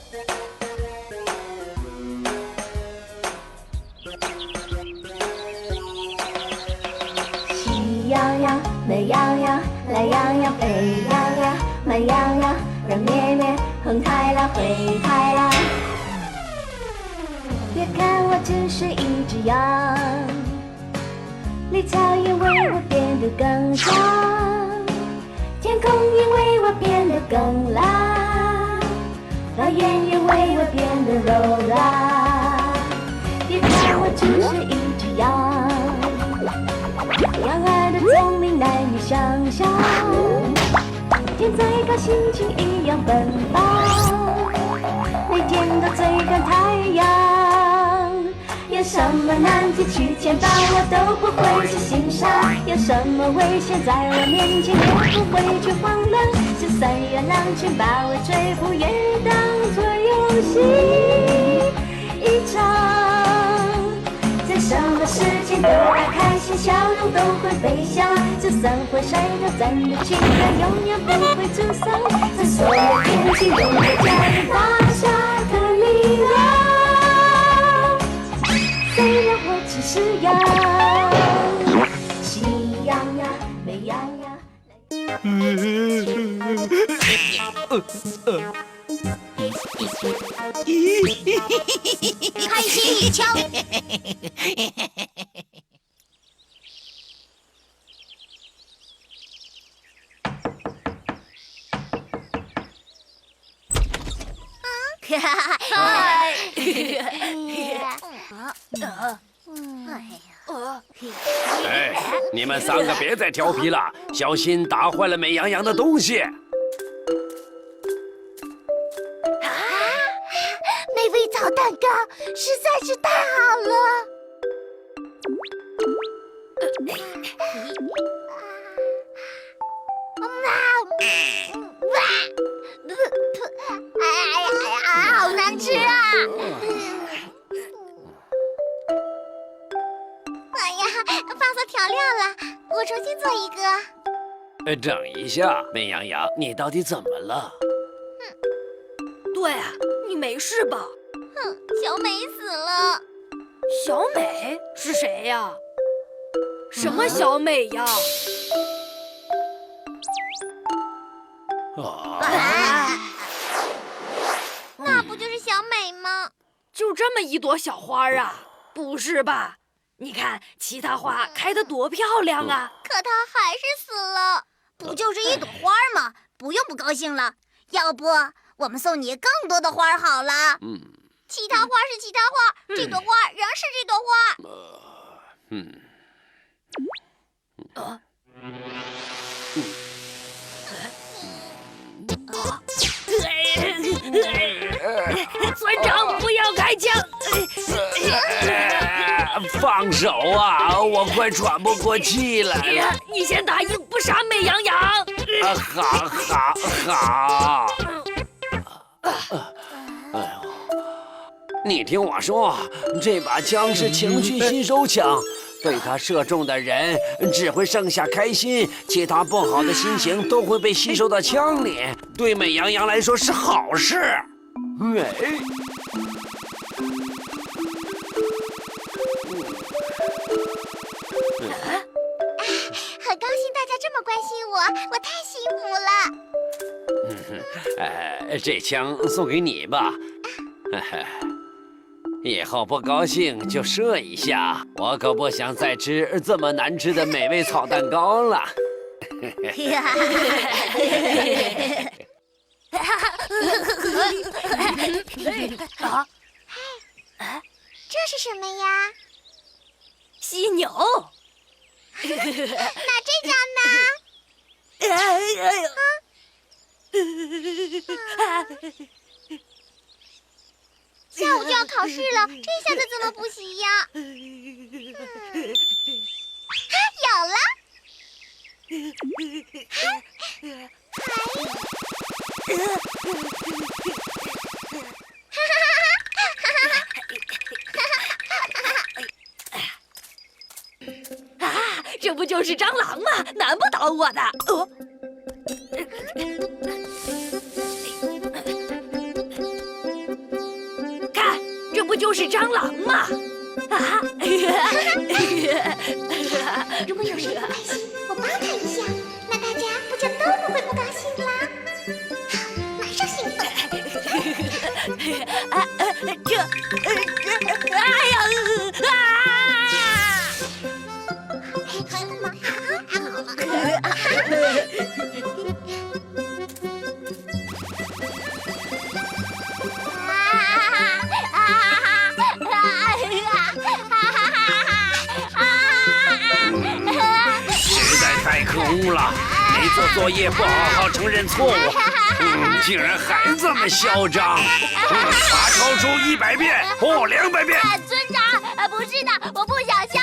喜羊羊、美羊羊、懒羊羊、沸羊羊、慢羊羊、软绵绵、红太狼、灰太狼。别看我只是一只羊，绿草因为我变得更长，天空因为我变得更蓝，花园因为我变得柔软。别看我只是一只羊，羊儿的聪明难以想象，天再高心情一样奔放，每天都追赶太阳。有什么难题去牵绊我都不会去心上，有什么危险在我面前也不会去慌乱，就算有狼群把我追捕也当作游戏一场。在什么事情都要开心，笑容都会飞翔，就算会摔跤，咱的情感永远不会沮丧，在所有天气都会加入大侠的力量。虽然我只是羊，喜羊羊、美羊羊。开心一枪。哎，你们三个别再调皮了，小心打坏了美羊羊的东西。美味草蛋糕实在是太好了。好难吃啊！哎呀，放错调料了，我重新做一个。等一下，美羊羊，你到底怎么了？对啊，你没事吧？哼，小美死了。小美是谁呀？什么小美呀？那不就是小美吗？就这么一朵小花啊？不是吧？你看其他花开得多漂亮啊！可她还是死了。不就是一朵花吗？不用不高兴了。要不我们送你更多的花好了。其他花是其他花，这朵花仍是这朵花。村长，不要开枪！放手啊！我快喘不过气来了。你先答应不杀美羊羊。好。哎呦，你听我说，这把枪是情绪吸收枪，被它射中的人只会剩下开心，其他不好的心情都会被吸收到枪里，对美羊羊来说是好事。很高兴大家这么关心我，我太幸福了。这枪送给你吧。以后不高兴就射一下，我可不想再吃这么难吃的美味草蛋糕了。这是什么呀？犀牛。那这张呢？下午就要考试了，这下子怎么补习呀？有了！这不就是蟑螂吗？难不倒我的。就是蟑螂吗？啊！如果有谁不开心，我帮他一下，那大家不就都不会不高兴啦？好，马上行动。哎呀！太可恶了！没做作业，不好好承认错误，竟然还这么嚣张！罚抄书100遍，不200遍。村长，不是的，我不想笑。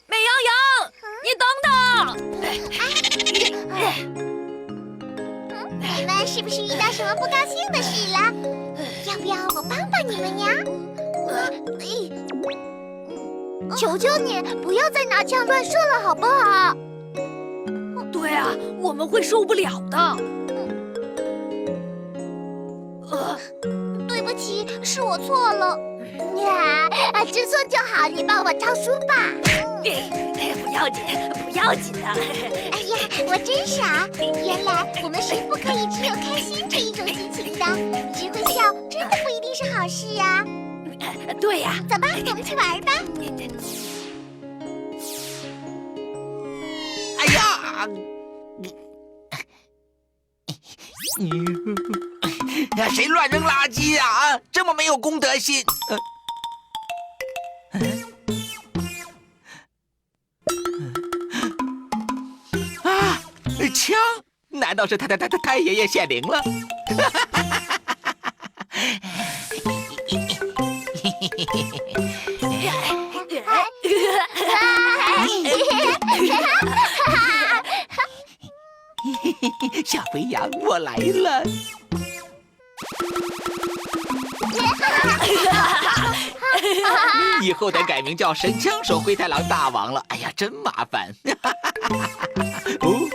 美羊羊，你等等！你们是不是遇到什么不高兴的事了？要不要我帮帮你们呀？求求你不要再拿枪乱射了，好不好？对啊，我们会受不了的。对不起，是我错了。知错就好，你帮我抄书吧。不要紧，不要紧的。哎呀，我真傻！原来我们是不可以只有开心这一种心情的，只会笑真的不一定是好事啊。对呀，走吧，我们去玩吧。哎呀！谁乱扔垃圾啊？这么没有公德心！枪？难道是太爷爷显灵了？小肥羊，我来了。以后得改名叫神枪手灰太狼大王了。哎呀，真麻烦。哦。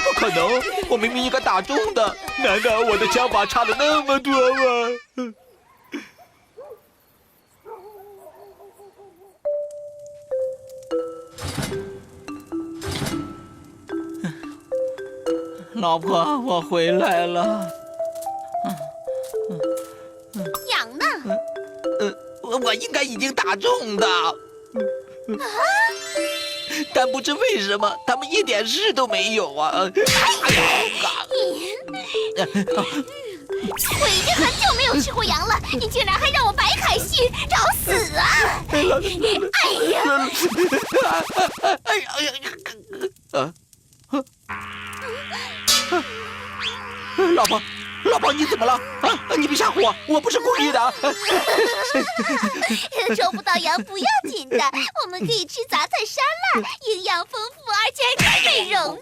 不可能！我明明应该打中的，难道我的枪法差了那么多吗？老婆，我回来了。羊呢？我应该已经打中的。但不知为什么，他们一点事都没有啊！我已经很久没有吃过羊了，你竟然还让我白开心，找死啊！哎呀！老婆，你怎么了？你别吓唬我，我不是故意的。抽不到羊不要紧的，我们可以吃杂菜沙拉，营养丰富，而且还可以美容呢。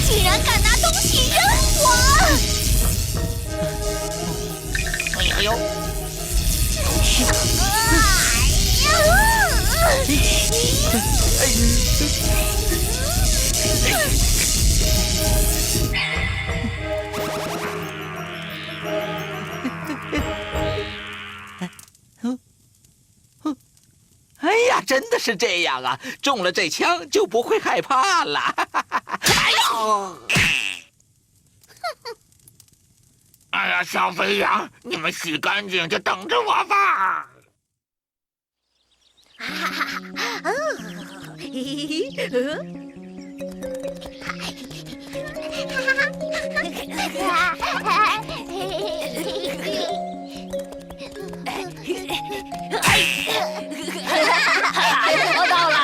竟然敢拿东西扔我！哎呦！哎呀，真的是这样啊！中了这枪就不会害怕了。哎呦！哎呀，小肥羊，你们洗干净就等着我吧。摸到了！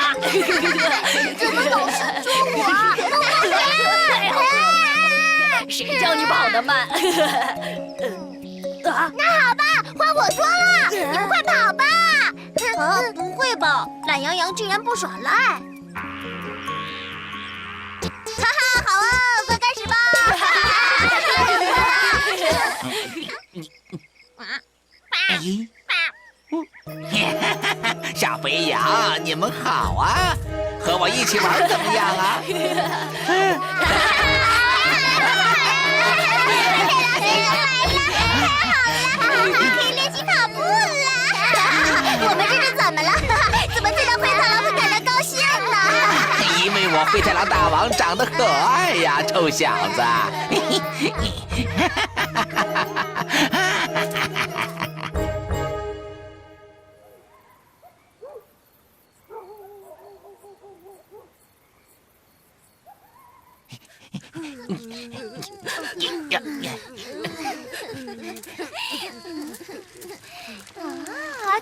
怎么老是捉我？谁叫你跑得慢？那好吧，换我捉了，你们快跑吧！不会会吧，懒羊羊竟然不耍赖！哈哈，好啊，快开始吧！小肥羊，你们好啊，和我一起玩怎么样啊？可以练习跑步了。我们这是怎么了？怎么见到灰太狼会感到高兴呢？因为我灰太狼大王长得可爱呀，臭小子！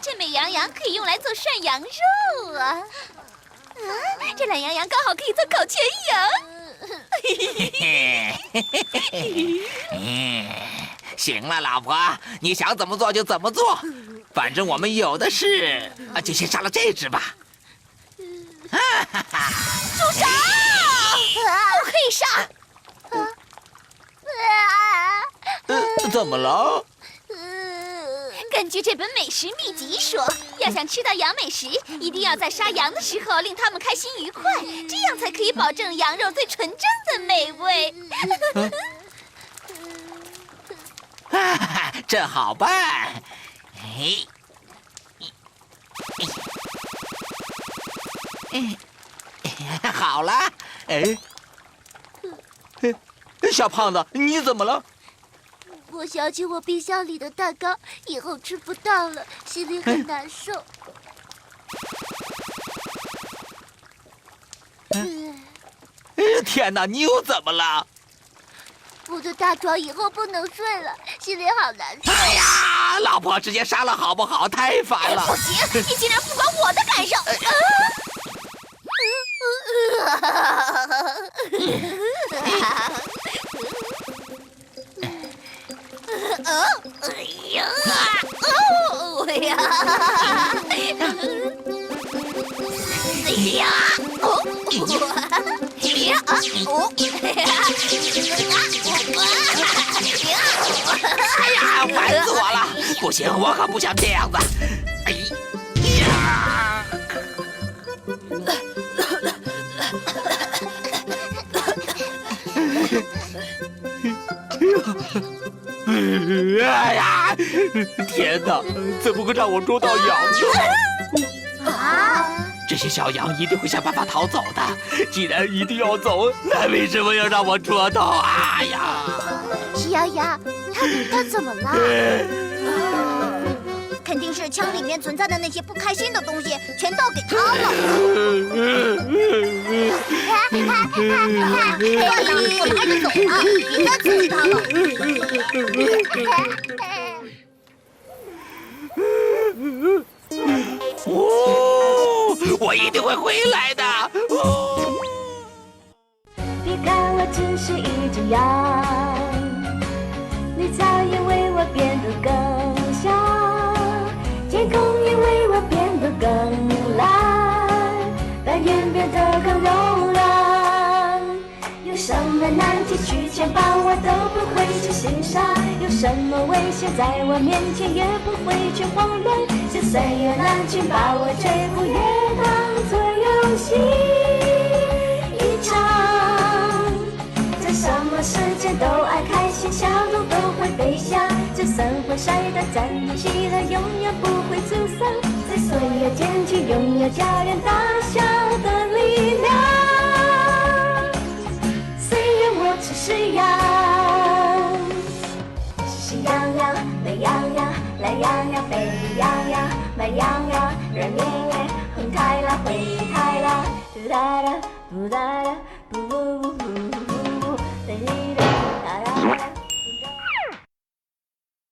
这美羊羊可以用来做涮羊肉啊！这懒羊羊刚好可以做烤全羊。行了，老婆，你想怎么做就怎么做，反正我们有的是，就先杀了这只吧。住手！不可以杀！怎么了？根据这本美食秘籍说，要想吃到羊美食，一定要在杀羊的时候令他们开心愉快，这样才可以保证羊肉最纯正的美味。这好办。好了。小胖子，你怎么了？我想起我冰箱里的蛋糕，以后吃不到了，心里很难受。天哪，你又怎么了？我的大床以后不能睡了，心里好难受。哎呀，老婆，直接杀了好不好？太烦了！不行，你竟然不管我的感受！哎呀，烦死我了！不行，我可不想这样子。哎呀！哎呀！天哪，怎么会让我捉到羊呢？这些小羊一定会想办法逃走的。既然一定要走，那为什么要让我捉到？哎呀！喜羊羊，他怎么了？肯定是枪里面存在的那些不开心的东西全都给他了。算了，我们还是走吧，别再刺激他了。我一定会回来的。别看我只是一只羊，绿草也为我变得更香，天空也为我变得更蓝，白云变得更柔软。有什么难题去牵绊我都不会去心伤，有什么危险在我面前也不会去慌乱。就算有难去把我追捕，也当作游戏一场。在什么时间都爱开心，笑容都会飞翔。就算会摔倒，站起来永远不会沮丧。在所有天气，拥有叫人大笑的力量。虽然我只是羊，喜羊羊、美羊羊、懒羊羊、沸羊羊、慢羊羊、软绵绵、红太狼、灰太狼，嘟哒哒，嘟哒哒。